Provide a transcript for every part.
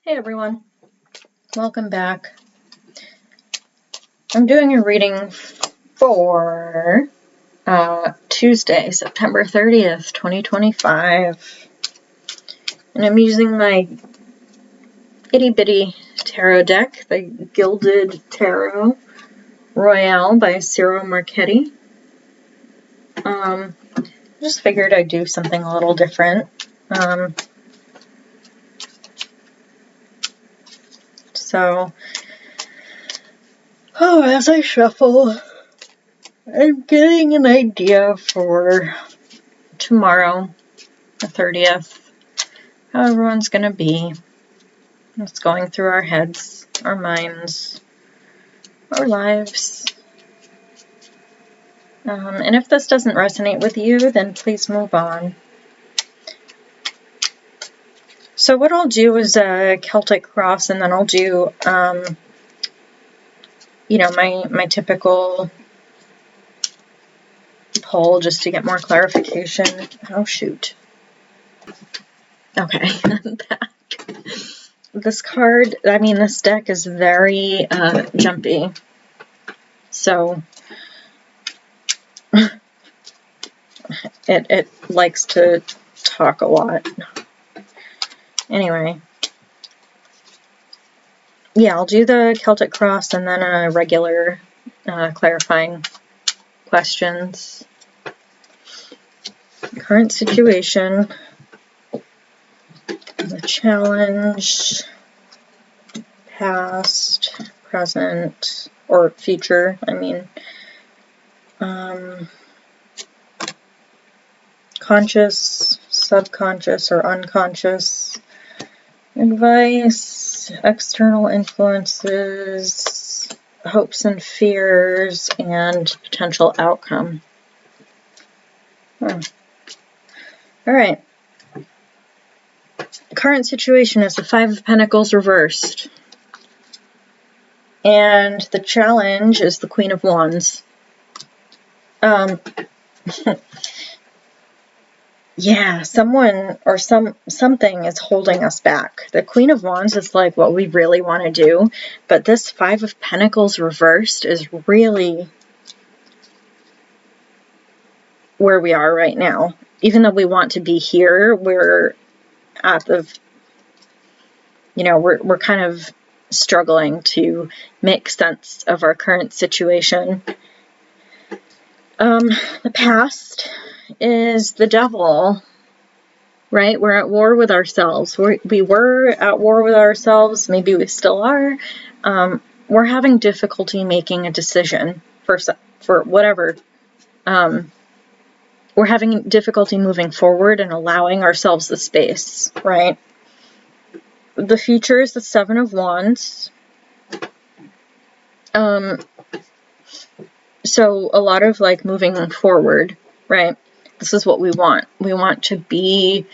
Hey everyone, welcome back. I'm doing a reading for Tuesday, September 30th, 2025. And I'm using my itty bitty tarot deck, the Gilded Tarot Royale by Ciro Marchetti. Just figured I'd do something a little different. As I shuffle, I'm getting an idea for tomorrow, the 30th, how everyone's gonna be. What's going through our heads, our minds, our lives. And if this doesn't resonate with you, then please move on. So what I'll do is a Celtic cross, and then I'll do, my typical pull just to get more clarification. Oh, shoot. Okay, I'm back. This deck is very jumpy. So it likes to talk a lot. Anyway. Yeah, I'll do the Celtic cross and then a regular clarifying questions. Current situation, the challenge, past, present, or future, conscious, subconscious, or unconscious, advice, external influences, hopes and fears, and potential outcome. All right. The current situation is the Five of Pentacles reversed. And the challenge is the Queen of Wands. Yeah, someone or something is holding us back. The Queen of Wands is like what we really want to do, but this Five of Pentacles reversed is really where we are right now. Even though we want to be here, we're at the, we're kind of struggling to make sense of our current situation. The past is the devil, right? We're at war with ourselves. We were at war with ourselves. Maybe we still are. We're having difficulty making a decision for whatever. We're having difficulty moving forward and allowing ourselves the space, right? The future is the Seven of Wands. So a lot of like moving forward, right? This is what we want. We want to be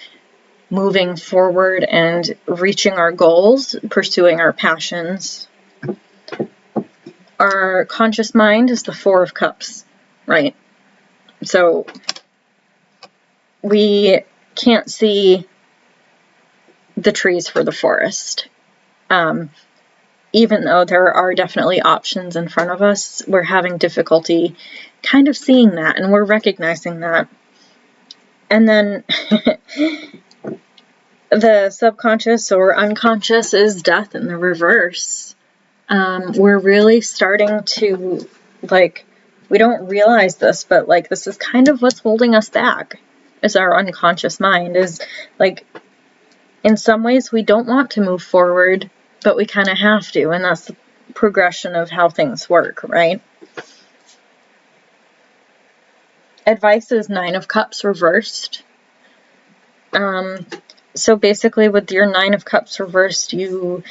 moving forward and reaching our goals, pursuing our passions. Our conscious mind is the Four of Cups, right? So we can't see the trees for the forest. Even though there are definitely options in front of us, we're having difficulty kind of seeing that, and we're recognizing that. And then the subconscious or unconscious is death in the reverse. We're really starting to, we don't realize this, but this is kind of what's holding us back, is our unconscious mind. Is in some ways we don't want to move forward, but we kind of have to, and that's the progression of how things work, right? Advice is Nine of Cups reversed. So basically with your Nine of Cups reversed, you're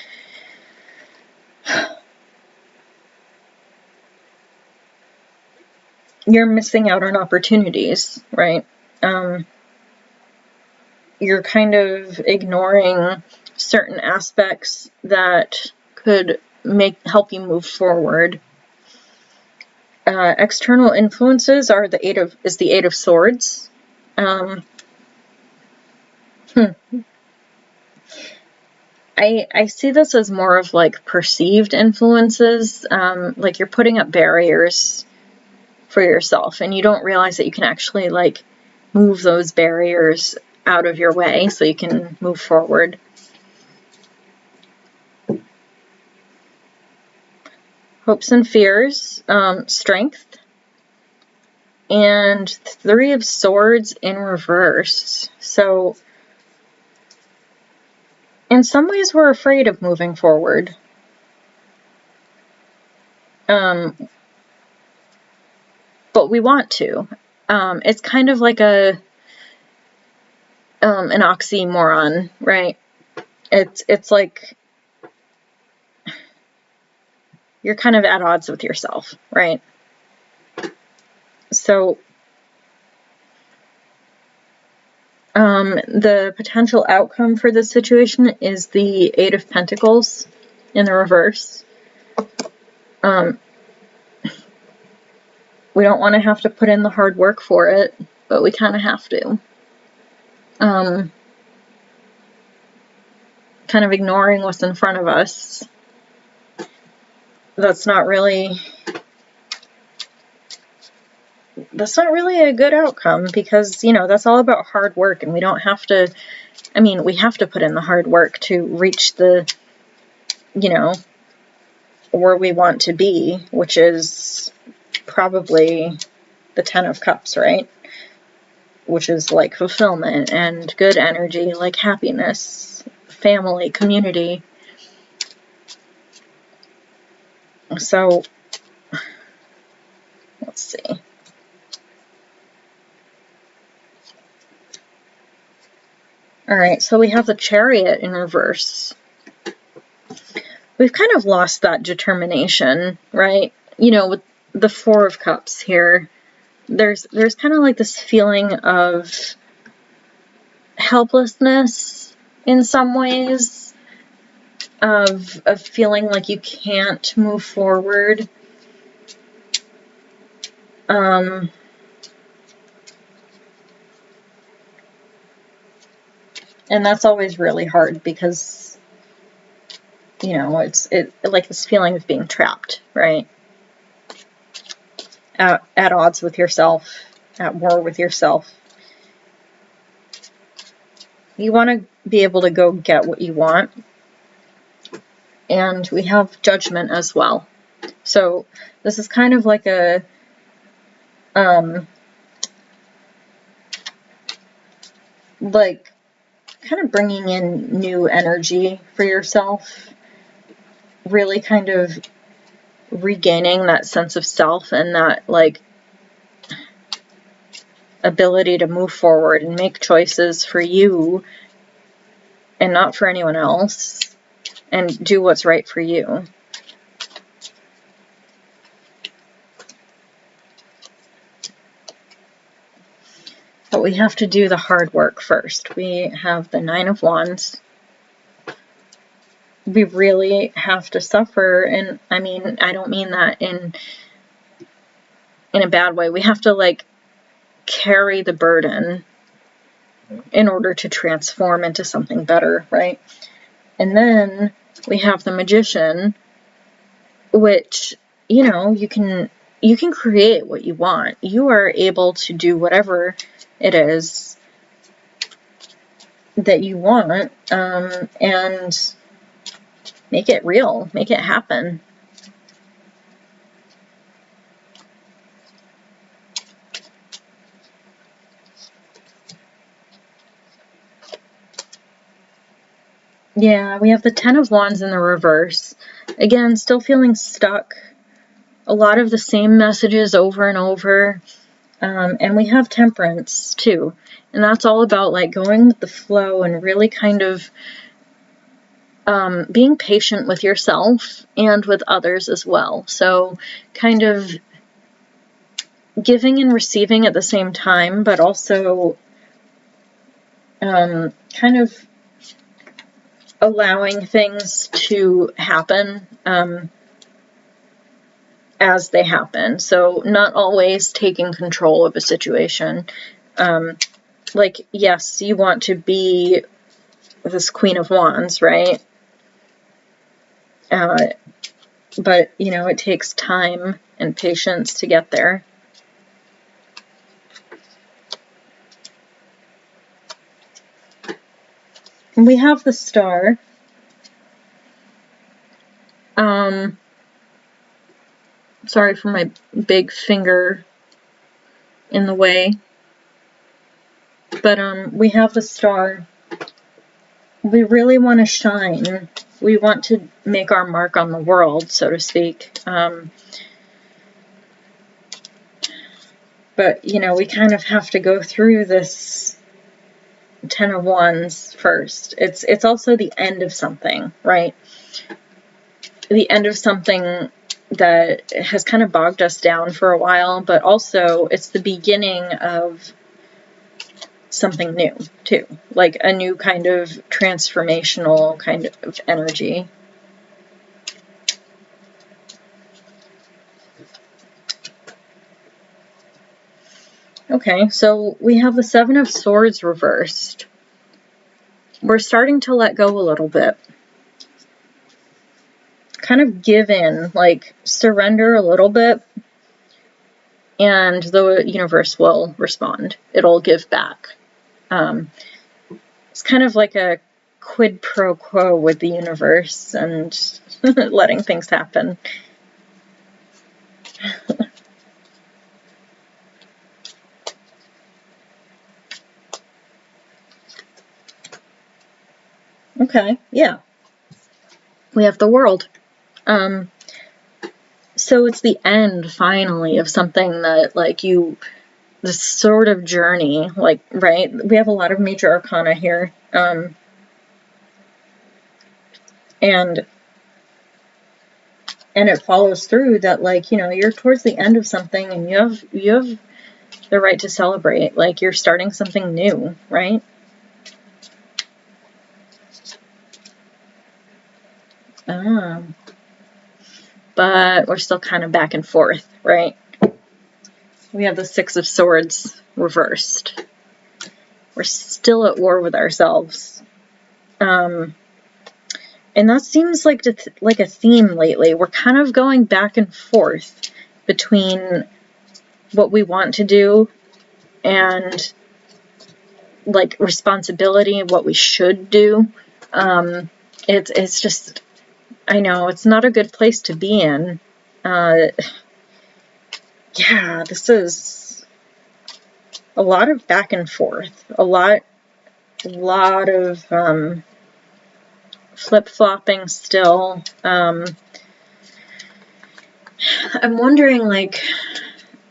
missing out on opportunities, right? You're kind of ignoring certain aspects that could help you move forward. External influences are the Eight of Swords. I I see this as more of like perceived influences, like you're putting up barriers for yourself and you don't realize that you can actually like move those barriers out of your way so you can move forward. Hopes and fears, strength, and 3 of Swords in reverse. So in some ways we're afraid of moving forward. But we want to. It's kind of like an oxymoron, right? It's like you're kind of at odds with yourself, right? So the potential outcome for this situation is the 8 of Pentacles in the reverse. We don't want to have to put in the hard work for it, but we kind of have to. Kind of ignoring what's in front of us. That's not really a good outcome because, you know, that's all about hard work and we don't have to, I mean, we have to put in the hard work to reach the, you know, where we want to be, which is probably the 10 of Cups, right? Which is like fulfillment and good energy, like happiness, family, community. So, let's see. Alright, so we have the Chariot in reverse. We've kind of lost that determination, right? You know, with the 4 of Cups here, there's kind of like this feeling of helplessness in some ways, of feeling like you can't move forward. And that's always really hard because, you know, it's like this feeling of being trapped, right? At odds with yourself, at war with yourself. You want to be able to go get what you want. And we have Judgment as well. So this is kind of like a like kind of bringing in new energy for yourself, really kind of regaining that sense of self and that like ability to move forward and make choices for you and not for anyone else, and do what's right for you. But we have to do the hard work first. We have the 9 of Wands. We really have to suffer, and I mean, I don't mean that in a bad way. We have to like carry the burden in order to transform into something better, right? And then we have the Magician, which, you know, you can create what you want. You are able to do whatever it is that you want, and make it real, make it happen. Yeah, we have the 10 of Wands in the reverse. Again, still feeling stuck. A lot of the same messages over and over. And we have Temperance too. And that's all about like going with the flow and really kind of being patient with yourself and with others as well. So kind of giving and receiving at the same time, but also kind of allowing things to happen as they happen. So not always taking control of a situation. Like, yes, you want to be this Queen of Wands, right? But, you know, it takes time and patience to get there. And we have the star. Sorry for my big finger in the way. But we have the star. We really want to shine. We want to make our mark on the world, so to speak. But, you know, we kind of have to go through this 10 of Wands first. It's also the end of something, right? The end of something that has kind of bogged us down for a while, but also it's the beginning of something new, too. Like a new kind of transformational kind of energy. Okay, so we have the Seven of Swords reversed. We're starting to let go a little bit. Kind of give in, like surrender a little bit, and the universe will respond. It'll give back. It's kind of like a quid pro quo with the universe and letting things happen. Okay, yeah. We have the World. So it's the end, finally, of something that, like, this sort of journey, like, right? We have a lot of major arcana here. And it follows through that, like, you know, you're towards the end of something and you have the right to celebrate. Like, you're starting something new, right? But we're still kind of back and forth, right? We have the Six of Swords reversed. We're still at war with ourselves. And that seems like a theme lately. We're kind of going back and forth between what we want to do and, like, responsibility and what we should do. It's just, I know, it's not a good place to be in. Yeah, this is a lot of back and forth. A lot of flip-flopping still. I'm wondering, like,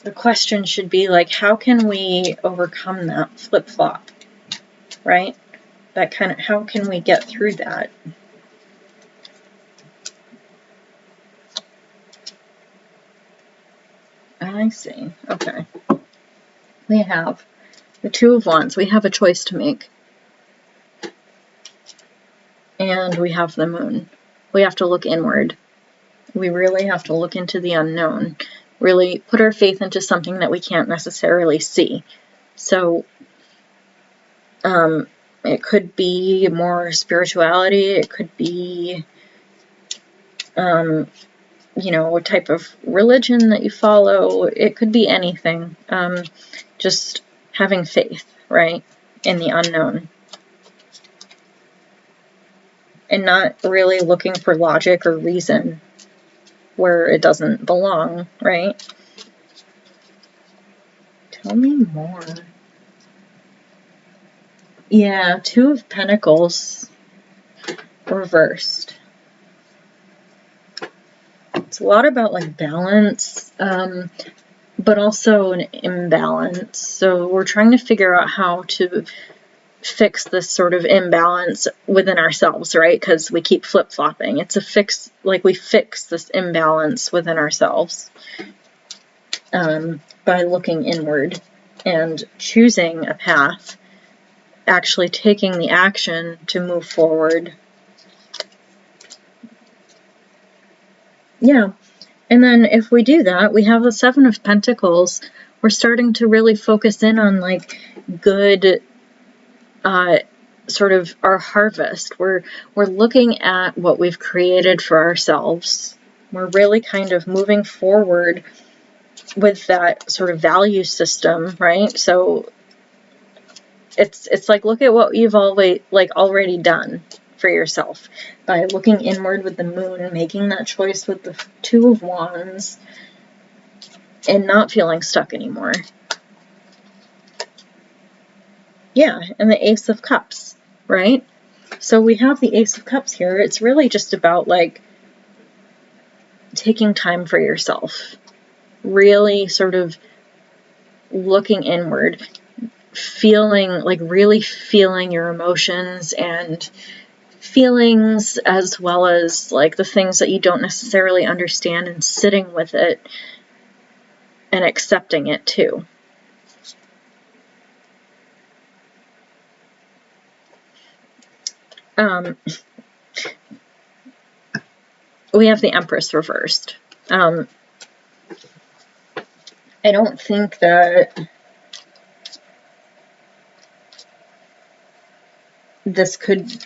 the question should be, like, how can we overcome that flip-flop, right? That kind of, how can we get through that? I see. Okay. We have the Two of Wands. We have a choice to make. And we have the Moon. We have to look inward. We really have to look into the unknown. Really put our faith into something that we can't necessarily see. So, it could be more spirituality. It could be, you know, what type of religion that you follow. It could be anything. Just having faith, right, in the unknown. And not really looking for logic or reason where it doesn't belong, right? Tell me more. Yeah, Two of Pentacles reversed. It's a lot about, like, balance, but also an imbalance. So we're trying to figure out how to fix this sort of imbalance within ourselves, right? Because we keep flip-flopping. It's a fix, like, we fix this imbalance within ourselves by looking inward and choosing a path, actually taking the action to move forward. Yeah. And then if we do that, we have the Seven of Pentacles. We're starting to really focus in on, like, good sort of our harvest. We're looking at what we've created for ourselves. We're really kind of moving forward with that sort of value system, right? So it's like, look at what you've already done for yourself by looking inward with the moon, making that choice with the Two of Wands, and not feeling stuck anymore. Yeah, and the Ace of Cups, right? So we have the Ace of Cups here. It's really just about like taking time for yourself, really sort of looking inward, really feeling your emotions and feelings, as well as like the things that you don't necessarily understand, and sitting with it and accepting it too. We have the Empress reversed. I don't think that this could,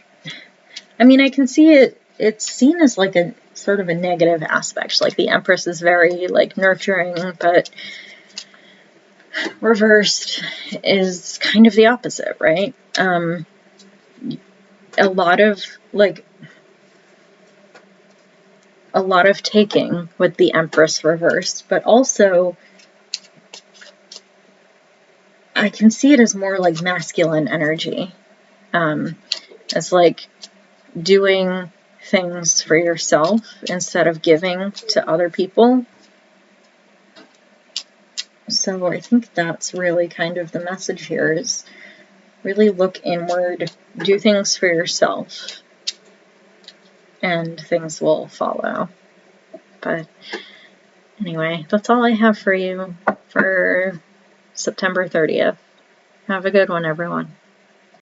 I mean, I can see it's seen as like a sort of a negative aspect. Like the Empress is very like nurturing, but reversed is kind of the opposite, right? A lot of taking with the Empress reversed, but also I can see it as more like masculine energy. It's like doing things for yourself instead of giving to other people. So I think that's really kind of the message here, is really look inward, do things for yourself, and things will follow. But anyway, that's all I have for you for September 30th. Have a good one, everyone.